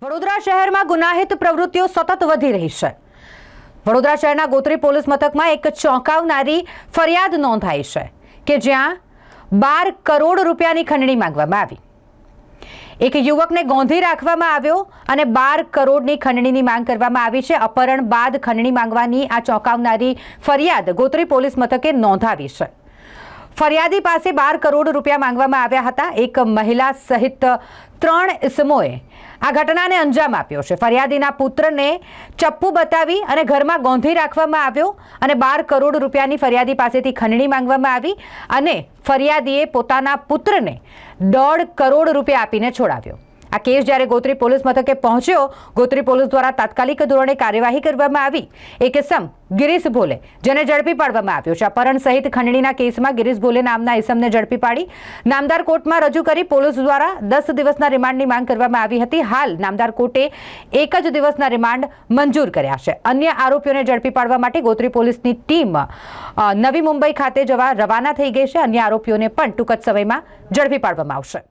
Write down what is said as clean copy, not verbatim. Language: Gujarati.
વડોદરા શહેરમાં ગુનાહિત પ્રવૃત્તિઓ સતત વધી રહી છે। વડોદરા શહેરના ગોત્રી પોલીસ મથકમાં એક ચોંકાવનારી ફરિયાદ નોંધાઈ છે કે જ્યાં 12 કરોડ રૂપિયાની ખંડણી માંગવામાં આવી। એક યુવકને ગોંધી રાખવામાં આવ્યો અને 12 કરોડની ખંડણીની માંગ કરવામાં આવી છે। અપહરણ બાદ ખંડણી માંગવાની આ ચોંકાવનારી ફરિયાદ ગોત્રી પોલીસ મથકે નોંધાવી છે। ફરિયાદી પાસે 12 કરોડ રૂપિયા માંગવામાં આવ્યા હતા। એક મહિલા સહિત 3 ઇસમોએ આ ઘટનાને અંજામ આપ્યો છે। ફરિયાદીના પુત્રને ચપ્પુ બતાવી અને ઘરમાં ગોંધી રાખવામાં આવ્યો અને 12 કરોડ રૂપિયાની ફરિયાદી પાસેથી ખંડણી માંગવામાં આવી અને ફરિયાદીએ પોતાના પુત્રને 1.5 કરોડ રૂપિયા આપીને છોડાવ્યો। આ કેસ જ્યારે ગોત્રી પોલીસ મથકે પહોંચ્યો, ગોત્રી પોલીસ દ્વારા તાત્કાલિક ધોરણે કાર્યવાહી કરવામાં આવી। એક ઇસમ ગિરીશ ભોલે, જેને ઝડપી પાડવામાં આવ્યો છે। અપહરણ સહિત ખંડણીના કેસમાં ગિરીશ ભોલે નામના ઇસમને ઝડપી પાડી નામદાર કોર્ટમાં રજૂ કરી પોલીસ દ્વારા 10 દિવસના રિમાન્ડની માંગ કરવામાં આવી હતી। હાલ નામદાર કોર્ટે 1 જ દિવસના રિમાન્ડ મંજૂર કર્યા છે। અન્ય આરોપીઓને ઝડપી પાડવા માટે ગોત્રી પોલીસની ટીમ નવી મુંબઈ ખાતે જવા રવાના થઈ ગઈ છે। અન્ય આરોપીઓને પણ ટૂંક જ સમયમાં ઝડપી પાડવામાં આવશે।